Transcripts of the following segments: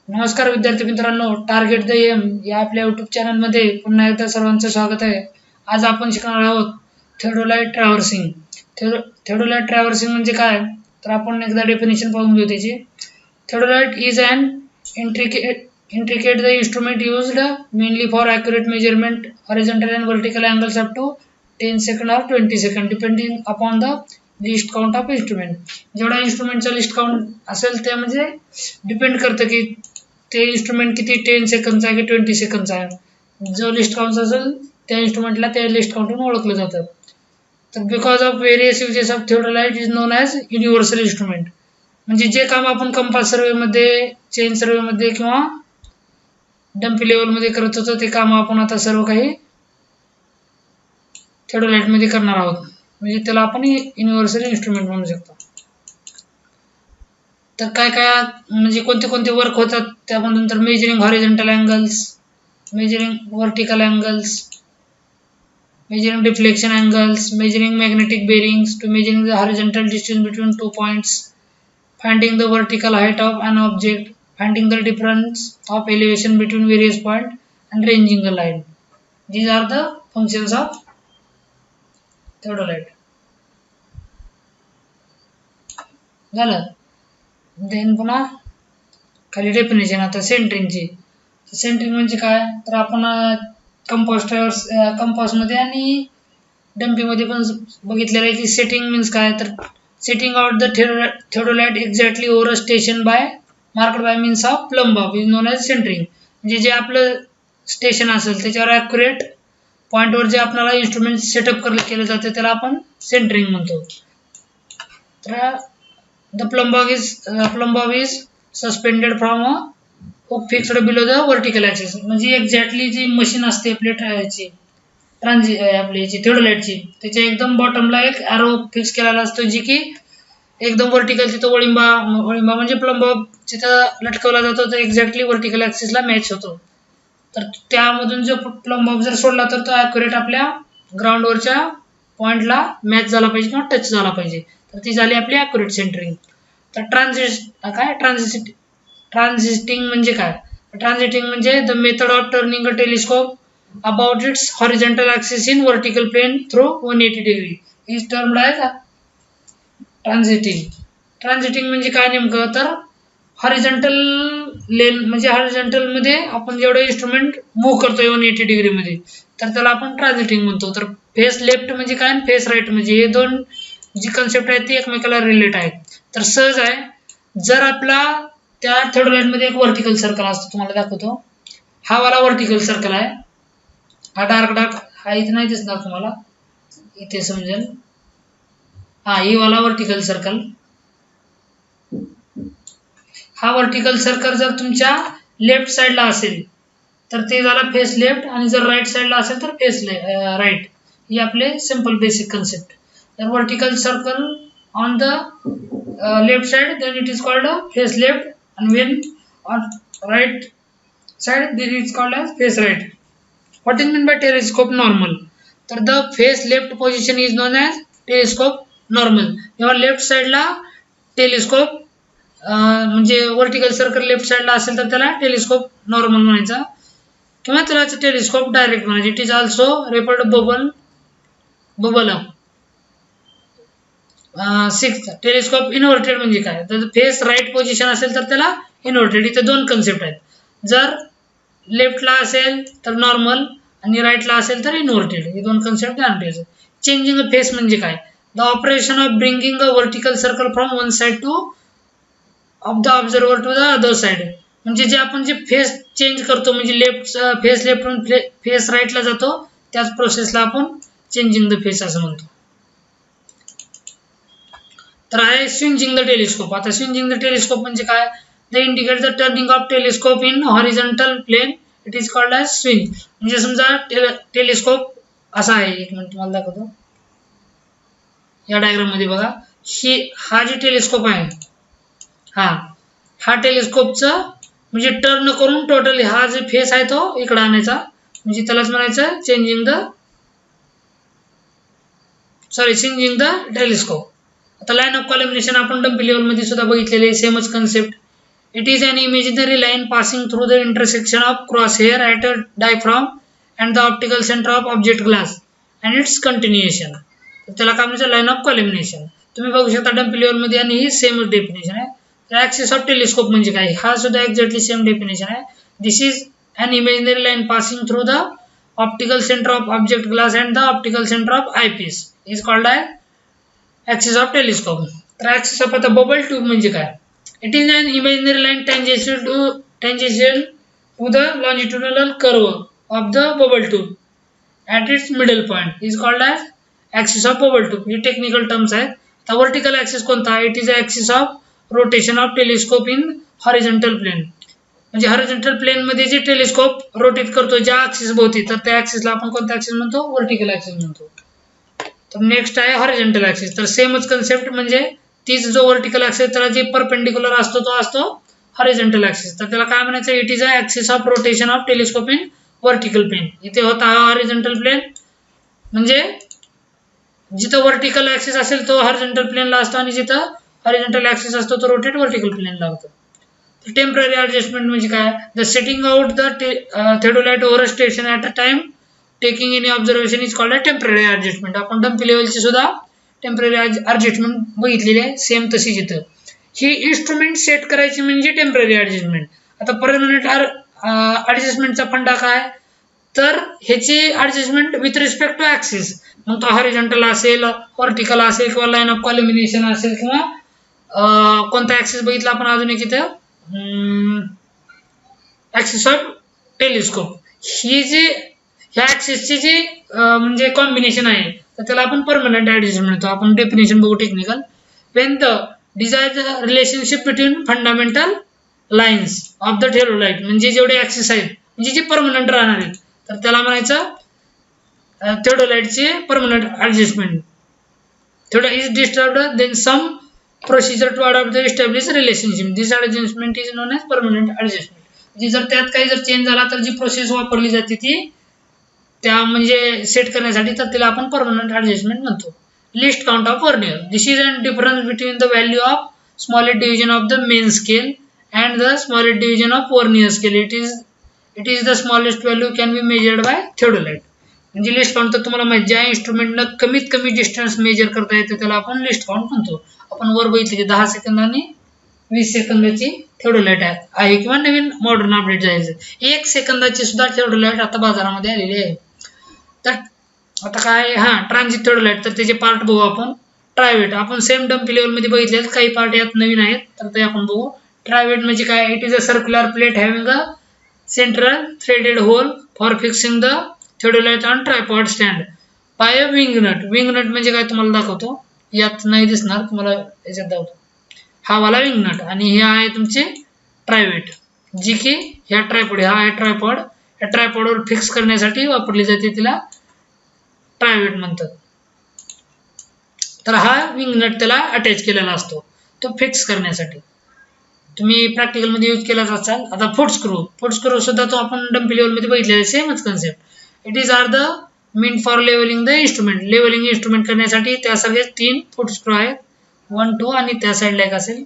नमस्कार विद्यार्थी मित्रांनो, टार्गेट द एम या आपल्या युट्यूब चॅनलमध्ये पुन्हा एकदा सर्वांचं स्वागत आहे. आज आपण शिकणार आहोत थिओडोलाइट ट्रॅव्हर्सिंग. थिओडोलाइट ट्रॅव्हर्सिंग म्हणजे काय, तर आपण एकदा डेफिनेशन पाहून घेऊ त्याची. Theodolite is an intricate the instrument used mainly for accurate measurement horizontal and vertical angles up to 10 second or 20 second depending upon the list count of instrument. जेवढा इन्स्ट्रुमेंटचा लिस्ट काउंट असेल ते म्हणजे डिपेंड करतं की ते इन्स्ट्रुमेंट किती 10 सेकंदचा आहे की 20 सेकंदचा आहे. जो लिस्ट काउंट असेल त्या इन्स्ट्रुमेंटला त्या लिस्ट काउंटून ओळखलं जातं. तर because of various uses of theodolite is known as universal instrument. म्हणजे जे काम आपण कंपास सर्वेमध्ये, चेन सर्वेमध्ये किंवा डम्पी लेवलमध्ये करत होतो ते काम आपण आता सर्व काही थिओडोलाइटमध्ये करणार आहोत. म्हणजे त्याला आपण युनिव्हर्सल इन्स्ट्रुमेंट म्हणू शकतो. तर काय काय म्हणजे कोणते कोणते वर्क होतात त्यामधून, तर measuring horizontal angles, measuring vertical angles, measuring deflection angles, measuring magnetic bearings, to measuring the horizontal distance between 2 points, finding the vertical height of an object, finding the difference of elevation between various points, and ranging the line. These are the functions of theodolite. झालं. Then पुन्हा खाली definition. आता सेंटरिंगची. Centering म्हणजे काय, तर आपण कंपासमध्ये आणि डम्पीमध्ये पण बघितलेलं आहे की सेटिंग मीन्स काय, तर setting out the theodolite exactly over a station by marked by means of plumb of is known as centering. म्हणजे जे आपलं स्टेशन असेल त्याच्यावर ॲक्युरेट पॉईंटवर जे आपल्याला इन्स्ट्रुमेंट सेटअप केलं जातं त्याला आपण सेंटरिंग म्हणतो. तर the plumb of is suspended from a hook fixed below the vertical axis. म्हणजे एक्झॅक्टली जी मशीन असते आपली आपली थिओडोलाइटची, त्याच्या एकदम बॉटमला एक ॲरो फिक्स केलेला असतो जी की एकदम वर्टिकल तिथं वळिंबा म्हणजे प्लंब जिथं लटकवला जातो तर एक्झॅक्टली वर्टिकल ॲक्सिसला मॅच होतो. तर त्यामधून जो प्लंब जर सोडला तर तो ॲक्युरेट आपल्या ग्राउंडवरच्या पॉईंटला मॅच झाला पाहिजे किंवा टच झाला पाहिजे. तर ती झाली आपली ॲक्युरेट सेंटरिंग. तर ट्रान्झिस्टिंग म्हणजे काय, ट्रान्झिटिंग म्हणजे the method of turning a telescope about its horizontal axis in vertical plane through 180 degree is termed as transiting. ट्रान्झिटिंग म्हणजे काय नेमकं, तर हॉरिझॉन्टल लेन म्हणजे हॉरिझॉन्टल मध्ये आपण जेवढं इन्स्ट्रुमेंट मूव्ह करतोय 180 डिग्री मध्ये, तर त्याला आपण ट्रान्झिटिंग म्हणतो. तर फेस लेफ्ट म्हणजे काय, फेस राईट म्हणजे हे दोन जी कन्सेप्ट आहेत ती एकमेकाला रिलेट आहेत. तर सहज आहे, जर आपला त्या थिओडोलाइट मध्ये एक वर्टिकल सर्कल असतो, तुम्हाला दाखवतो. हा वाला वर्टिकल सर्कल आहे, हा डार्क हा इथे नाही दिसणार तुम्हाला, इथे समजेल. हा ही वाला वर्टिकल सर्कल, हा वर्टिकल सर्कल जर तुमच्या लेफ्ट साइडला असेल तर ते झाला फेस लेफ्ट, आणि जर राईट साइडला असेल तर फेस राईट. ही आपले सिंपल बेसिक कन्सेप्ट. तर vertical circle on the left side then it is called a face left, and when on right side then it is called as face right. What is meant by telescope normal? तर the face left position is known as telescope normal. जेव्हा left साइडला telescope म्हणजे vertical circle left साइडला असेल तर त्याला telescope normal म्हणायचा, किंवा त्याला टेलिस्कोप डायरेक्ट म्हणायचे. It is also referred bubble. Sixth, telescope inverted म्हणजे काय, तर फेस राईट पोझिशन असेल तर त्याला इन्व्हर्टेड. इथे दोन कन्सेप्ट आहेत. जर लेफ्टला असेल तर नॉर्मल आणि राईटला असेल तर इन्व्हर्टेड. हे दोन कन्सेप्ट ध्यान ठेवायचे. चेंजिंग अ फेस म्हणजे काय, the operation of bringing a vertical circle from one side to of the observer to the other side. म्हणजे जे आपण जे फेस चेंज करतो, म्हणजे लेफ्ट फेस लेफ्टहून फेस राईटला जातो, त्याच प्रोसेसला आपण चेंजिंग द फेस असं म्हणतो. तर आहे स्विंजिंग द टेलिस्कोप. आता स्विंजिंग द टेलिस्कोप म्हणजे काय, the indicate the turning of telescope in horizontal plane, it is called as swing. म्हणजे समजा टेलिस्कोप असा आहे, एक मिनिट तुम्हाला दाखवतो. या डायग्राम मध्ये बघा, हा जे टेलिस्कोप आहे, हा टेलिस्कोपचं म्हणजे टर्न करून टोटली हा जे फेस आहे तो इकडे आणायचा, म्हणजे त्यालाच म्हणायचं स्विंजिंग द टेलिस्कोप. आता लाईन ऑफ कॉलिमिनेशन आपण डम्पी लेवल मध्ये सुद्धा बघितलेले, सेमच concept. It is an imaginary line passing through the intersection of crosshair at a diaphragm and the optical center of object glass and its continuation. तर त्याला काय म्हणायचं, लाईन ऑफ कॉलिमिनेशन. तुम्ही बघू शकता डम्पी लेवल मध्ये आणि ही सेम डेफिनेशन आहे. तर ऍक्सिस ऑफ टेलिस्कोप म्हणजे काय, हा सुद्धा एक्झॅक्टली सेम डेफिनेशन आहे. दिस is an imaginary line passing through the optical center of object glass and the optical center of eyepiece is called as axis of telescope. तर axis of आता bubble tube म्हणजे काय, it is an imaginary line tangential to the longitudinal curve of the bubble tube at its middle point is called as axis of bubble tube. ही technical terms आहेत. तर vertical axis कोणता, it is axis of rotation of telescope in horizontal plane. म्हणजे horizontal plane मध्ये जे telescope rotate करतो ज्या axis भोवती, तर त्या ऍक्सिसला आपण कोणता ऍक्सिस म्हणतो, वर्टिकल ऍक्सिस म्हणतो. तर नेक्स्ट आहे हॉरिझॉन्टल ऍक्सिस. तर सेमच कन्सेप्ट, म्हणजे तीच जो वर्टिकल ऍक्सिस त्याला जे परपेंडिक्युलर असतो तो असतो हॉरिझॉन्टल ऍक्सिस. तर त्याला काय म्हणायचं, it is a axis of rotation of telescope in vertical plane. इथे होता हा हॉरिझॉन्टल प्लेन, म्हणजे जिथं वर्टिकल ऍक्सिस असेल तो हॉरिझॉन्टल प्लेनला असतो आणि जिथं हॉरिझॉन्टल ऍक्सिस असतो तो रोटेट वर्टिकल प्लेनला होतो. टेम्पररी ऍडजस्टमेंट म्हणजे काय, the setting out the theodolite over a station at a time taking any observation is called a temporary adjustment. आपण डम्पी लेवलची सुद्धा टेम्पररी ऍडजस्टमेंट बघितलेली आहे, सेम तशी जिथं. ही इन्स्ट्रुमेंट सेट करायची म्हणजे टेम्पररी ऍडजस्टमेंट. आता परमनंट ऍडजस्टमेंटचा फंडा काय, तर ह्याची adjustment with respect to axis. मग तो हॉरिझॉन्टल असेल, व्हर्टिकल असेल, किंवा लाईन ऑफ कॉलिमिनेशन असेल, किंवा कोणता ऍक्सिस बघितला आपण अजून एक इथं ऍक्सिस ऑफ टेलिस्कोप. ही जी ह्या ऍक्सिसची जी म्हणजे कॉम्बिनेशन आहे तर त्याला आपण परमनंट ऍडजस्टमेंट म्हणतो. आपण डेफिनेशन बघू technical. When the desired relationship between fundamental lines of the theodolite, म्हणजे जेवढे ऍक्सिस आहेत म्हणजे जे परमनंट राहणार आहेत, तर त्याला म्हणायचं theodoliteचे permanent adjustment. theodolite is disturbed, then some procedure to adopt the established relationship. This adjustment is known as permanent adjustment. जी जर त्यात काही जर चेंज झाला तर जी प्रोसेस वापरली जाते ती त्या म्हणजे सेट करण्यासाठी, तर तिला आपण परमनंट ऍडजस्टमेंट म्हणतो. List count of vernier. This is a difference between the value of smallest division of the main scale and the smallest division of vernier scale. It is the smallest value can be measured by theodolite. म्हणजे list count तर तुम्हाला माहिती, ज्या इन्स्ट्रुमेंटनं कमीत कमी distance major करता येते त्याला आपण लिस्ट काउंट म्हणतो. आपण वर बघितले 10 सेकंद आणि 20 सेकंदाची theodolite आहे, किंवा नवीन मॉडर्न अपडेट जायचं 1 सेकंदाची सुद्धा theodolite आता बाजारामध्ये आलेली आहे. तर आता काय, ट्रान्झिट theodolite, तर त्याचे पार्ट बघू आपण. ट्रायवेट आपण सेम डम्पी लेवल मध्ये बघितले, काही पार्ट यात नवीन आहेत तर ते आपण बघू. ट्रायवेट म्हणजे काय, it is a circular plate having a central threaded hole for fixing the theodolite on tripod stand by a wing nut. Wing nut म्हणजे काय तुम्हाला दाखवतो, यात नाही दिसणार तुम्हाला, याच्यात दाखवतो. हा वाला विंग नट, आणि हे आहे तुमचे ट्रायवेट, जी की ह्या ट्रायपॉड, हा आहे ट्रायपॉड, या ट्रायपॉडवर फिक्स करण्यासाठी वापरली जाते, तिला ट्रायवेट म्हणतात. तर हा विंग नट त्याला अटॅच केलेला असतो, तो फिक्स करण्यासाठी. तुम्ही प्रॅक्टिकल मध्ये यूज केलाच असाल. आता फुट स्क्रू सुद्धा तो आपण डम्पी लेवल मध्ये बघितलेला, सेमच concept. It is are the mean for levelling the instrument. Levelling instrument करण्यासाठी त्या सगळे 3 फुट स्क्रू आहेत, 1, 2 आणि त्या साईडला एक असेल,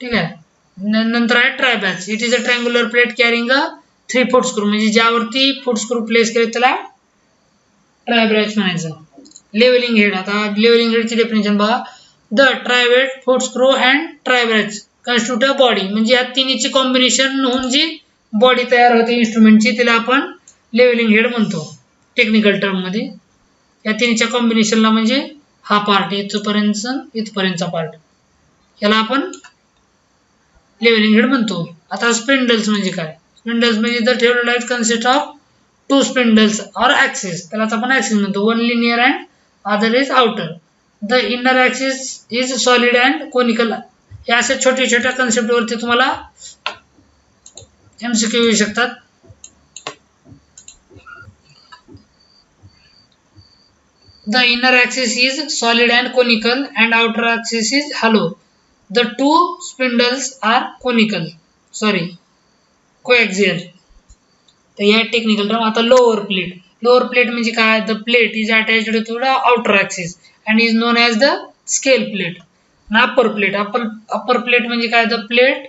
ठीक आहे. नंतर आहे tribrach. It is a triangular plate carrying a 3 foot screw, म्हणजे ज्यावरती फुट स्क्रू प्लेस केले त्याला ट्राय बॅच म्हणायचं. Levelling head. आता लेवलिंग हेडची डेफिनेशन बघा. The trivet, foot screw and tribrach constitute a body. म्हणजे या तिन्हीची कॉम्बिनेशन होऊन जी बॉडी तयार होते इन्स्ट्रुमेंटची, तिला आपण लेवलिंग हेड म्हणतो टेक्निकल टर्म मध्ये. या तिन्हीच्या कॉम्बिनेशनला म्हणजे हा पार्ट इथपर्यंतचा पार्ट, याला आपण लेवलिंग हेड म्हणतो. आता स्पिंडल्स म्हणजे काय, स्पिंडल्स म्हणजे the theodolite consist of 2 spindles or axis. त्यालाच आपण ऍक्सिस म्हणतो. 1 linear and other is outer. The inner axis is solid and conical. या अशा छोट्या छोट्या कन्सेप्ट वरती तुम्हाला MCQ येऊ शकतात. The inner axis is solid and conical and outer axis is hollow. The 2 spindles are coaxial. तर या टेक्निकल टर्म. आता लोअर प्लेट म्हणजे काय, the plate is attached to the outer axis and is known as the scale plate. Upper plate म्हणजे काय, the plate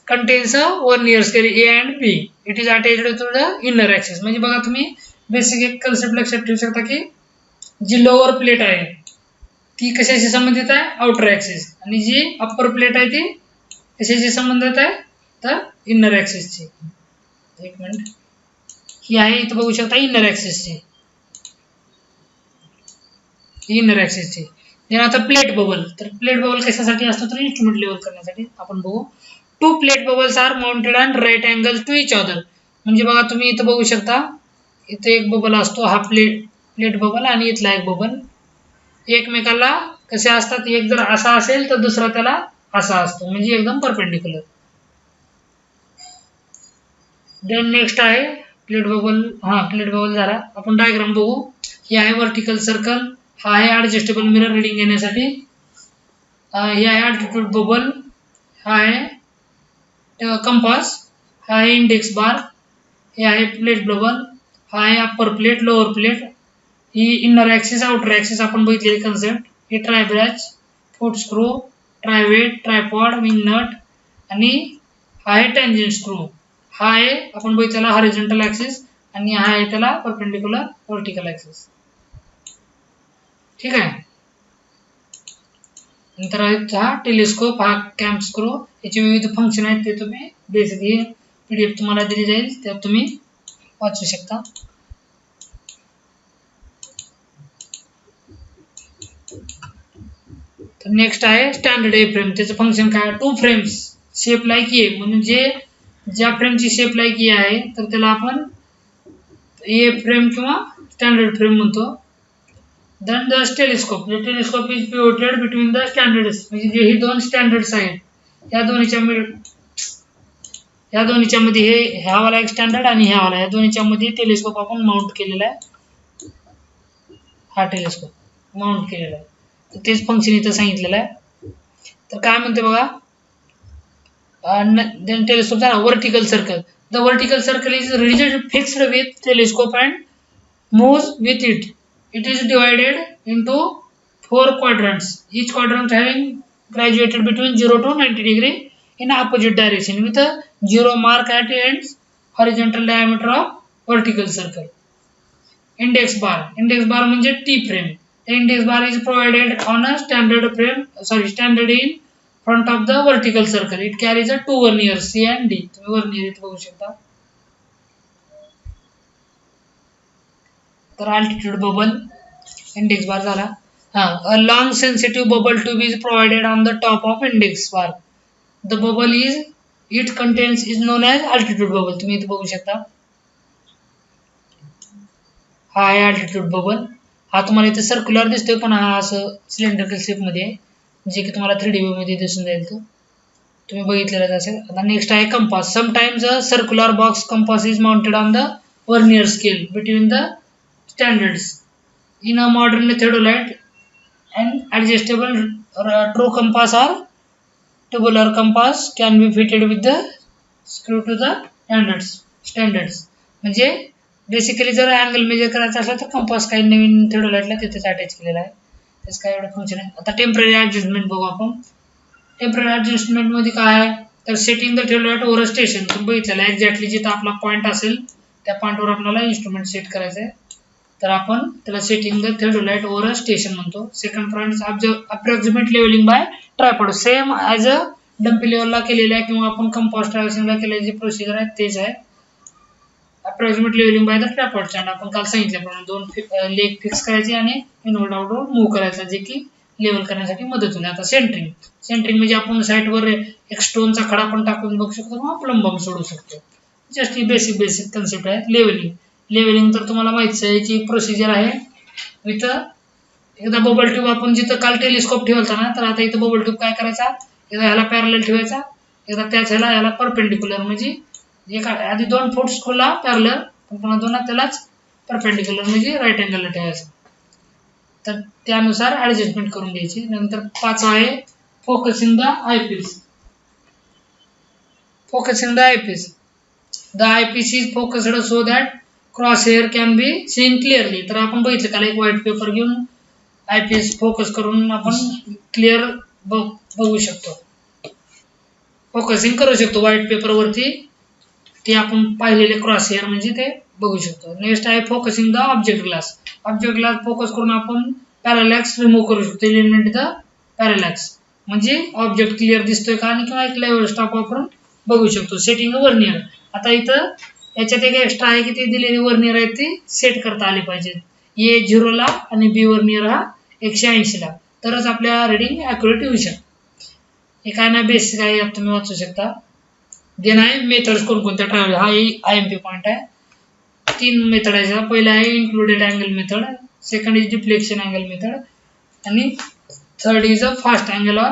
contains a vernier scale A and B. It is attached to the inner axis. म्हणजे बघा तुम्ही basic एक concept लक्षात ठेवू शकता की जी लोअर प्लेट आहे ती कशाशी संबंधित आहे, आउटर ॲक्सिस, आणि जी अप्पर प्लेट आहे ती कशाशी संबंधित आहे तर इनर ॲक्सिसची. एक मिनिट, ही आहे इथं बघू शकता इनर ॲक्सिसची, इनर ॲक्सिसची. देन आता प्लेट बबल. तर प्लेट बबल कशासाठी असतो तर इन्स्ट्रुमेंट लेवल करण्यासाठी. आपण बघू, two plate bubbles are mounted on right angle to each other. म्हणजे बघा तुम्ही इथं बघू शकता, इथं एक बबल असतो, हा प्लेट बबल, आणि इथला एक बबल एकमेकाला कसे असतात, एक जर असा असेल तर दुसरा त्याला असा असतो, म्हणजे एकदम परपेंडिक्युलर. देन नेक्स्ट आहे प्लेट बबल. प्लेट बबल झाला. आपण डायग्राम बघू. ही आहे व्हर्टिकल सर्कल, हा आहे ॲडजस्टेबल मिरर रिडिंग घेण्यासाठी, ही आहे अल्टिट्यूड बबल, हा आहे कंपास, हा आहे इंडेक्स बार, हे आहे प्लेट बबल, हा आहे अप्पर प्लेट, लोअर प्लेट, ही इनर ॲक्सिस, आउटर ॲक्सिस आपण बघितलेली कन्सेप्ट, ही ट्रायब्रॅच, फूट स्क्रू, ट्रायवेट, ट्रायपॉड, विंग नट, आणि हा आहे टँजंट स्क्रू. हा आहे आपण बघितलेला हॉरिझॉन्टल ॲक्सिस, आणि हा आहे त्याला परपेंडिक्युलर व्हर्टिकल ॲक्सिस. ठीक आहे. नंतर हा टेलिस्कोप, हा कॅम्प स्क्रू, याचे विविध फंक्शन आहेत, ते तुम्ही बेसिक ही PDF तुम्हाला दिली जाईल, त्यात तुम्ही वाचू शकता. तर नेक्स्ट आहे स्टँडर्ड ए फ्रेम. त्याचं फंक्शन काय, टू फ्रेम्स शेप लाईक ए, म्हणजे ज्या फ्रेमची शेप लाईक ए आहे तर त्याला आपण ए फ्रेम किंवा स्टँडर्ड फ्रेम म्हणतो. Then the telescope. The telescope is pivoted between the standards. म्हणजे जे ही दोन स्टँडर्ड्स आहेत या दोन्हीच्या मध्ये हे ह्यावाला एक स्टँडर्ड आणि ह्यावाला, या दोन्हीच्या मध्ये टेलिस्कोप आपण माउंट केलेला आहे. हा टेलिस्कोप माउंट केलेला आहे. तर तेच फंक्शन इथं सांगितलेलं आहे. तर काय म्हणते बघा, देन टेलिस्कोप झाला. Vertical circle. The vertical circle is rigid fixed with telescope and moves with it. It is divided into 4 quadrants, each quadrant having graduated between 0 to 90 degree in opposite direction with a 0 mark at ends. Horizontal diameter of vertical circle. Index bar. Index bar म्हणजे T frame. The index bar is provided on a standard in front of the vertical circle. It carries a 2 verniers C and D. तुम्ही vernier इथे बघू शकता. तर altitude bubble, index बार झाला. A long sensitive bubble tube is provided on the top of index bar. The bubble is it contains is known as altitude bubble. तुम्ही इथे बघू शकता, हा आहे अल्टिट्यूड बबल. हा तुम्हाला इथे सर्क्युलर दिसतोय, पण हा असं सिलेंड्रिकल शेपमध्ये आहे, जे की तुम्हाला 3D मध्ये दिसून जाईल, तो तुम्ही बघितलेलाच असेल. आता नेक्स्ट आहे compass. Sometimes a circular box compass is mounted on the vernier scale between the standards. In a modern theodolite, an adjustable true compass or tubular compass can be fitted with the screw to the standards. म्हणजे basically जर angle major करायचा असला तर compass काही नवीन थिओडोलाइटला तिथेच attach केलेला आहे, त्याचं काय एवढं फंक्शन आहे. आता टेम्पररी ॲडजस्टमेंट बघू आपण. टेम्पररी ॲडजस्टमेंट मध्ये काय आहे तर setting the theodolite over station. तुम्ही बघितलेलं आहे, एक्झॅक्टली जिथं आपला पॉईंट असेल त्या पॉईंटवर आपल्याला इन्स्ट्रुमेंट सेट करायचं आहे, तर आपण त्याला setting the theodolite over station म्हणतो. Second point approximate levelling by tripod. Same as a dumpy लेवलला केलेलं आहे किंवा आपण कंपास ट्रॅव्हर्सिंगला केलेली जी प्रोसिजर आहे तेच आहे. Approximate levelling by the tripod stand. आपण काल सांगितल्याप्रमाणे 2 लेग फिक्स करायचे आणि इनवर्ड आउटवर्ड मूव्ह करायचा, जे की लेवल करण्यासाठी मदत होईल. आता सेंटरिंग. सेंटरिंग म्हणजे आपण साईडवर एक स्टोनचा खडा पण टाकून बघू शकतो किंवा प्लंबम सोडू शकतो. जस्ट ही बेसिक कन्सेप्ट आहे. लेवलिंग तर तुम्हाला माहितीच आहे, याची प्रोसिजर आहे. इथं एकदा बबल ट्यूब आपण जिथं काल टेलिस्कोप ठेवलता ना, तर आता इथं बबल ट्यूब काय करायचा, एकदा ह्याला पॅरलल ठेवायचा, एकदा त्याच ह्याला परपेंडिक्युलर, म्हणजे एका आधी 2 फूट स्क्रूला पॅरलल, पुन्हा 2 त्यालाच परपेंडिक्युलर म्हणजे राईट अँगलला ठेवायचं. तर त्यानुसार ॲडजस्टमेंट करून घ्यायची. नंतर 5 आहे focusing the eyepiece. Focusing the eyepiece. The eyepiece is focused so that crosshair can be seen clearly. तर आपण बघितलं काल एक व्हाईट पेपर घेऊन आयपीएस फोकस करून आपण क्लिअर बघू शकतो. फोकसिंग करू शकतो व्हाईट पेपरवरती, ते आपण पाहिलेले क्रॉस हेअर म्हणजे ते बघू शकतो. नेक्स्ट आहे focusing the object glass. Object glass focus करून आपण पॅरालॅक्स रिमूव्ह करू शकतो. एलिमिनेट द पॅरालॅक्स म्हणजे ऑब्जेक्ट क्लिअर दिसतोय का आणि किंवा एक लेवल स्टॉप वापरून बघू शकतो. Setting vernier. आता इथं याच्यात एक एक्स्ट्रा आहे की ते दिलेली वर्नियर आहे ती सेट करता आली पाहिजेत. ए 0 ला आणि बी वर्नियर हा 180 ला, तरच आपल्या रिडिंग ॲक्युरेट येऊ शकते. हे काय नाही, बेसिक आहे, तुम्ही वाचू शकता. देन आहे मेथड्स कोणकोणत्या ट्रॅव्हल, हा IMP पॉईंट आहे. 3 मेथड आहे. पहिला आहे included angle method, second is deflection angle method आणि third is a fast angle or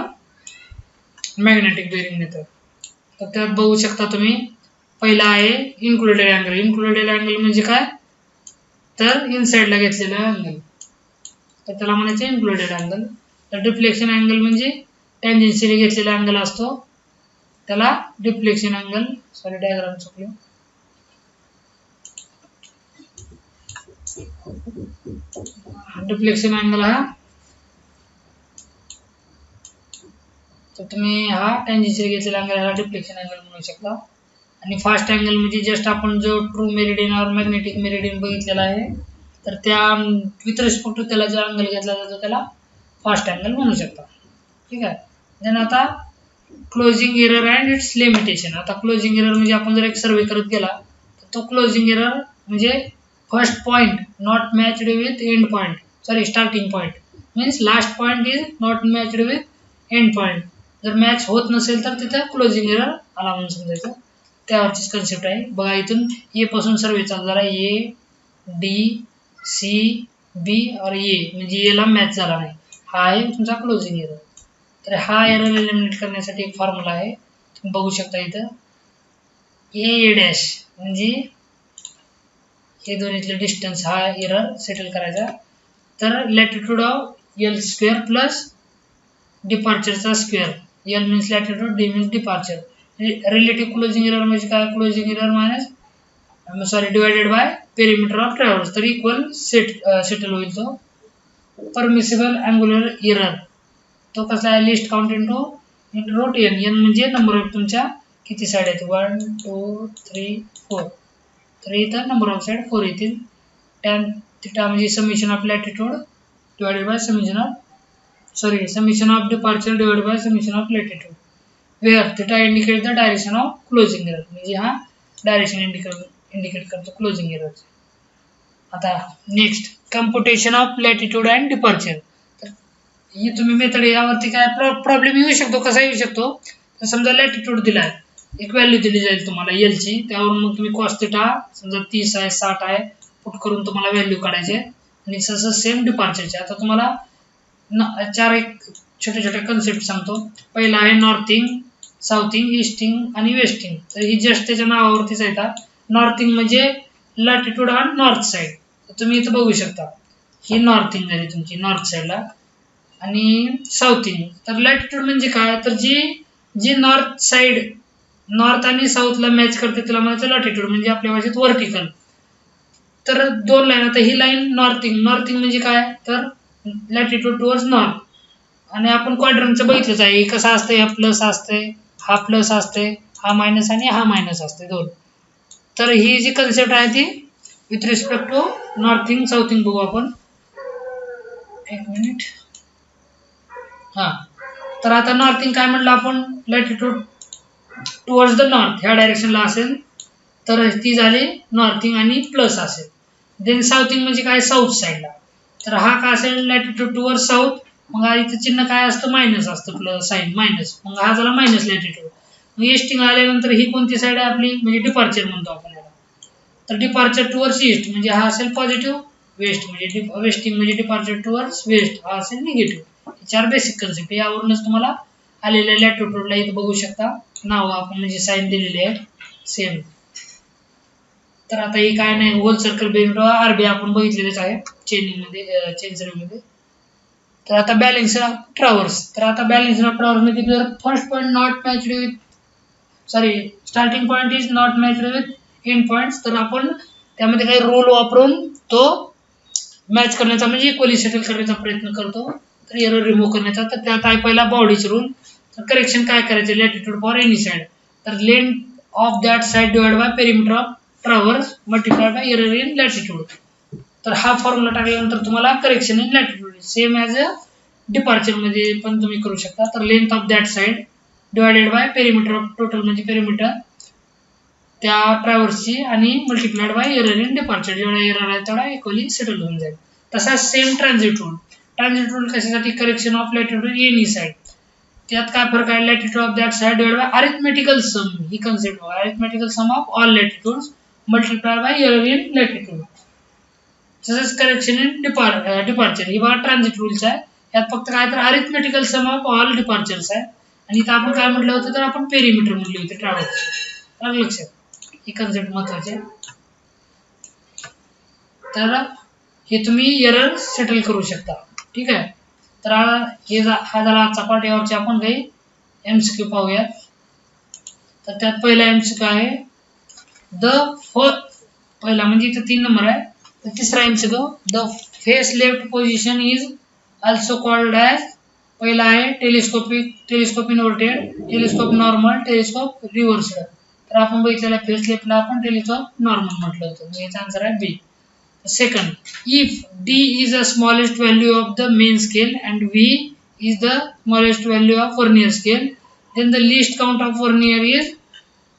magnetic bearing method. तर त्यात बघू शकता तुम्ही, पहिला आहे इन्क्लुडेड अँगल. इन्क्लुडेड अँगल म्हणजे काय, तर इनसाइडला घेतलेला अँगल, तर त्याला म्हणायचे इन्क्लुडेड अँगल. तर डिफ्लेक्शन अँगल म्हणजे टँजेन्शियली घेतलेला अँगल असतो, त्याला डिफ्लेक्शन अँगल. सॉरी डायग्राम चुकलो. डिफ्लेक्शन अँगल हा, तर तुम्ही हा टँजेन्शियली घेतलेला अँगल ह्याला डिफ्लेक्शन अँगल म्हणू शकता. आणि फास्ट अँगल म्हणजे जस्ट आपण जो ट्रू मेरिडियन और मॅग्नेटिक मेरिडियन बघितलेला आहे, तर त्या विथ रिस्पेक्ट टू त्याला जो अँगल घेतला जातो त्याला फास्ट अँगल म्हणू शकता. ठीक आहे. देन आता closing error and it's limitation. आता क्लोजिंग एरर म्हणजे आपण जर एक सर्वे करत गेला तर तो क्लोजिंग एरर म्हणजे first point not matched with end point, sorry starting point means last point is not matched with end point. जर मॅच होत नसेल तर तिथं क्लोजिंग एरर आला म्हणून समजायचं. त्यावरचीच कन्सेप्ट आहे. बघा इथून ए पासून सर्वे चालू झाला, ए डी सी बी और ए म्हणजे एला मॅच झाला नाही, हा आहे तुमचा क्लोजिंग एरर. तर हा एरर एलिमिनेट करण्यासाठी एक फॉर्म्युला आहे, तुम्ही बघू शकता इथं. ए डॅश म्हणजे हे दोन्हीतले डिस्टन्स, हा एरर सेटल करायचा. तर latitude of L square plus डिपार्चरचा square, L means latitude, D means departure. Relative closing error म्हणजे काय, closing error minus sorry divided by perimeter of traverse, तर इक्वल सेटल होईल तो. परमिसिबल अँग्युलर एरर तो कसला आहे, least count into root N. N म्हणजे नंबर ऑफ तुमच्या किती साईड आहेत, 1 2 3 4, तर इथं नंबर ऑफ साईड 4 येतील. टॅन थिटा म्हणजे summation of latitude divided by summation of departure divided by summation of latitude, where theta indicate the direction of closing error, म्हणजे हा डायरेक्शन इंडिकेट करतो क्लोजिंग एरर. आता next computation of latitude and departure. तर ही तुम्ही method, यावरती काय problem येऊ शकतो, कसा येऊ शकतो, तर समजा लॅटिट्यूड दिला आहे, एक व्हॅल्यू दिली जाईल तुम्हाला एल ची, त्यावरून मग तुम्ही कॉस थिटा समजा 30 आहे 60 आहे पुट करून तुम्हाला व्हॅल्यू काढायचे. आणि तसं सेम डिपार्चरचे. आता तुम्हाला 4 एक छोटे छोटे कन्सेप्ट सांगतो. पहिला आहे नॉर्थिंग, साऊथिंग, ईस्टिंग आणि वेस्टिंग. तर ही जस्ट त्याच्या नावावरतीच येतात. नॉर्थिंग म्हणजे लॅटिट्यूड ऑन नॉर्थ साईड, तर तुम्ही इथं बघू शकता ही नॉर्थिंग झाली तुमची नॉर्थ साईडला. आणि साऊथिंग, तर लॅटिट्यूड म्हणजे काय, तर जी नॉर्थ साईड नॉर्थ आणि साऊथला मॅच करते त्याला म्हणायचं लॅटिट्यूड, म्हणजे आपल्या भाषेत व्हर्टिकल. तर 2 लाईन, आता ही लाईन नॉर्थिंग, नॉर्थिंग म्हणजे काय, तर लॅटिट्यूड टुवर्ड्स नॉर्थ. आणि आपण क्वाड्रंटचं बघितलंच आहे, कसं असतं, हा प्लस असते, हा प्लस असते, हा मायनस आणि हा मायनस असते 2. तर ही जी कन्सेप्ट आहे ती विथ रिस्पेक्ट टू नॉर्थिंग साऊथिंग बघू आपण. एक मिनिट. हा, तर आता नॉर्थिंग काय म्हटलं आपण, लॅटिट्यूड टुवर्ड्स द नॉर्थ ह्या डायरेक्शनला असेल तर ती झाली नॉर्थिंग आणि प्लस असेल. देन साऊथिंग म्हणजे काय, साऊथ साईडला, तर हा काय असेल लॅटिट्यूड टुवर्ड्स साऊथ, मग इथं चिन्ह काय असतं, मायनस असतं, प्लस साईन मायनस, मग हा झाला मायनस लॅटिट्यूड. मग ईस्टिंग आल्यानंतर ही कोणती साईड आहे आपली, म्हणजे डिपार्चर म्हणतो आपण याला, तर डिपार्चर टुवर्ड्स ईस्ट म्हणजे हा असेल पॉझिटिव्ह, वेस्ट म्हणजे वेस्टिंग म्हणजे डिपार्चर टुवर्ड्स वेस्ट, हा असेल निगेटिव्ह. 4 बेसिक कन्सेप्ट, यावरूनच तुम्हाला आलेल्या लॅटिट्यूडला इथं बघू शकता नाव आपण म्हणजे साईन दिलेली आहे सेम. तर आता हे काय नाही, होल सर्कल बेरिंग आरबी आपण बघितलेलेच आहे चेन सर्वेमध्ये. तर आता बॅलेन्स ऑफ ट्रॅव्हर्स. तर आता बॅलेन्स ऑफ ट्रॅव्हर्स मध्ये जर first point not matched with, sorry starting point is not matched with end points, तर आपण त्यामध्ये काही रूल वापरून तो मॅच करण्याचा म्हणजे इक्वली सेटल करण्याचा प्रयत्न करतो, तर एरर रिमूव्ह करण्याचा. तर त्यात आहे पहिला बॉडीच रूल. तर करेक्शन काय करायचे, लॅटिट्यूड फॉर एनी साइड, तर length of that side divide bye perimeter of traverse multiplied by error in latitude. तर हा फॉर्म्युला टाकल्यानंतर तुम्हाला correction in latitude same as a departure मध्ये पण तुम्ही करू शकता. तर length of that side divided by perimeter of total म्हणजे पेरिमीटर त्या ट्रॅव्हर्सची आणि multiplied by error in departure, जेवढा एरर आहे तेवढा इक्वली सेटल होऊन जाईल. तसा same transit rule. Transit rule कशासाठी, correction of latitude any side. त्यात काय फरक आहे, latitude of that side divide by arithmetical sum, ही concept arithmetical sum of all latitudes multiplied by error in latitude. तसंच करेक्शन इन डिपार्चर ही बघा transit rules आहे. यात फक्त काय तर arithmetical sum of all departures आहे आणि इथं आपण काय म्हटलं होतं, तर आपण पेरिमीटर म्हटले होते ट्रॅव्हल्सचे. तर लक्षात ही कन्सेप्ट महत्वाची आहे. तर हे तुम्ही एरर सेटल करू शकता. ठीक आहे. तर हा झाला आजचा पार्ट. यावरचे आपण काही एमसीक्यू पाहूयात. तर त्यात पहिला एमसीक्यू आहे पहिला म्हणजे इथं 3 नंबर आहे. तर तिसरा MCQ, the face left position is also called as. पहिला आहे telescope inverted, telescope normal, telescope रिव्हर्स्ड. तर आपण बघितलेला फेस लेफ्टला आपण टेलिस्कोप नॉर्मल म्हटलं होतं. याचा आन्सर आहे बी. Second, if D is the smallest value of the main scale and V is the smallest value of vernier scale, then the least count of vernier is.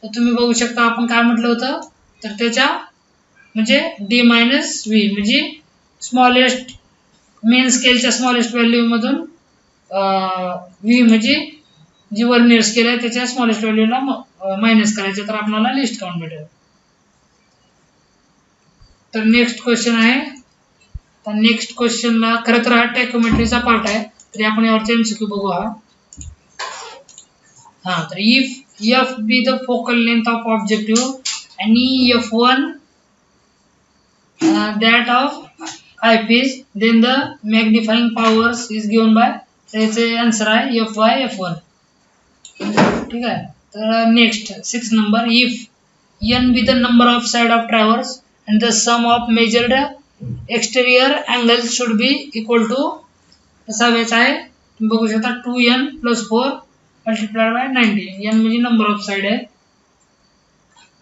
तर तुम्ही बघू शकता आपण काय म्हटलं होतं, तर त्याच्या म्हणजे D मायनस V म्हणजे स्मॉलेस्ट मेन स्केलच्या स्मॉलेस्ट व्हॅल्यू मधून V म्हणजे जी वर्नियर स्केल आहे त्याच्या स्मॉलेस्ट व्हॅल्यूला मायनस करायचं, तर आपल्याला लिस्ट काउंट भेटेल. तर नेक्स्ट क्वेश्चन आहे. तर नेक्स्ट क्वेश्चनला खरं तर हा टॅकोमेट्रीचा पार्ट आहे, तरी आपण यावरचे एमसीक्यू बघू. तर if F be the focal length of objective आणि F1 that of eyepiece, then the magnifying powers is given by. त्याचे आन्सर आहे F1. ठीक आहे. तर next 6 number, if n be the number of side of traverse and the sum of measured exterior angles should be equal to. तसा vetch आहे तुम्ही बघू शकता 2n + 4 multiplied by 90. n म्हणजे नंबर ऑफ साइड आहे.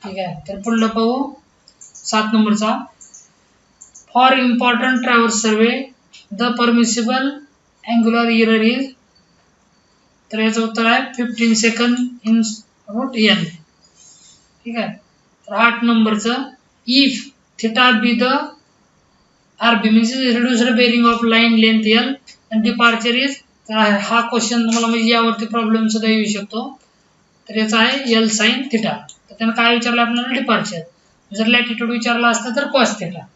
ठीक आहे. तर पुढलं पाहू 7 नंबरचा, for important traverse survey the permissible angular error is. तर याचं उत्तर आहे 15 सेकंड इन रूट n. ठीक आहे. तर 8 नंबरचं, if theta be the RB means reduced bearing of line length L and departure is. तर हा क्वेश्चन तुम्हाला म्हणजे यावरती प्रॉब्लेम सुद्धा येऊ शकतो. तर याचा आहे एल साइन थिटा. तर त्यानं काय विचारलं आपल्याला, डिपार्चर. जर लॅटिट्यूड विचारला असतं तर cos theta.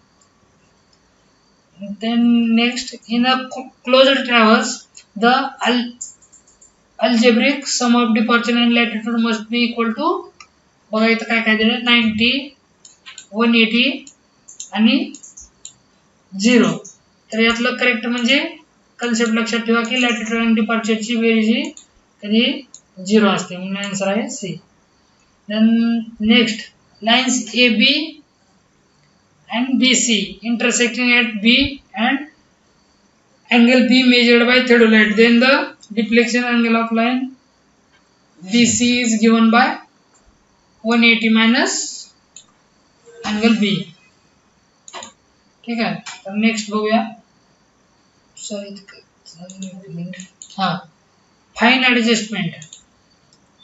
Then next, in a closed traverse the algebraic sum of departure and latitude must be equal to. बघा इथं काय काय दिलं, 90, 180 आणि 0. तर यातलं करेक्ट म्हणजे कन्सेप्ट लक्षात ठेवा की लॅटिट्यूड आणि डिपार्चरची बेरीज ही कधी 0 असते, म्हणून आन्सर आहे C. Then next, lines A B and BC intersecting at B and angle B measured by theodolite, then the deflection angle of line BC is given by 180 minus angle B. ठीक आहे. तर next बघूया. Fine adjustment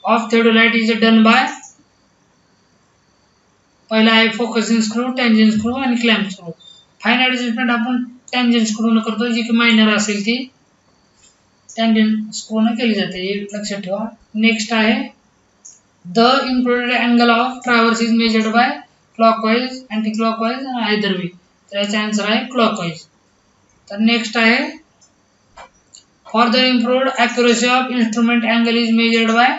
of theodolite is done by. पहिला आहे focusing screw, tangent screw आणि clamp screw. Fine adjustment आपण tangent screw न करतो, जी की मायनर असेल ती टँजंट स्क्रू न केली जाते, हे लक्षात ठेवा. नेक्स्ट आहे, the included angle of traverse is measured by clockwise, anti clockwise आणि आयदर वे. तर याचा आन्सर आहे क्लॉकवाइज. तर नेक्स्ट आहे, for the improved accuracy of instrument angle is measured by.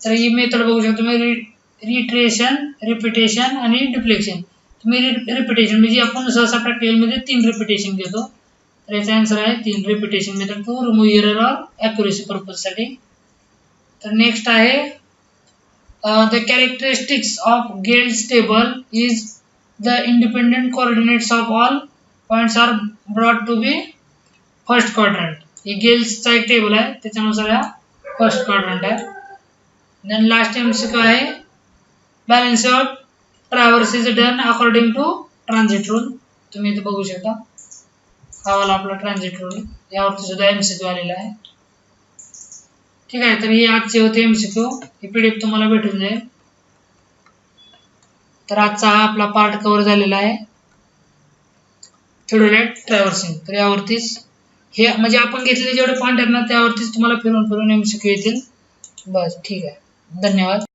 तर ही मेथड बघू शकतो तुम्ही, रिट्रेशन, रिपिटेशन आणि डिफ्लेक्शन. तुम्ही रिपिटेशन म्हणजे आपण सहसा प्रॅक्टिकलमध्ये 3 रिपिटेशन घेतो. तर याचा आन्सर आहे 3 repetition method to remove error of accuracy पर्पजसाठी. तर नेक्स्ट आहे, the characteristics of Gale's table is the independent coordinates of all points are brought to be first quadrant. हे गेल्सचा एक टेबल आहे, त्याच्यानुसार या फर्स्ट क्वाड्रंट आहे. देन लास्ट MCQ आहे balance of traverse is done according to transit rule. तुम्ही इथे बघू शकता हा वाला आपला ट्रान्झिट रूल, यावरती सुद्धा MCQ आलेला आहे. ठीक आहे, तर हे आजचे होते MCQ. ही PDF तुम्हाला भेटून जाईल. तर आजचा हा आपला पार्ट कव्हर झालेला आहे थिओडोलाइट ट्रॅव्हर्सिंग. तर यावरतीच हे म्हणजे आपण घेतलेले जेवढे पॉईंट आहेत ना त्यावरतीच तुम्हाला फिरून MCQ येतील. बस ठीक आहे, धन्यवाद.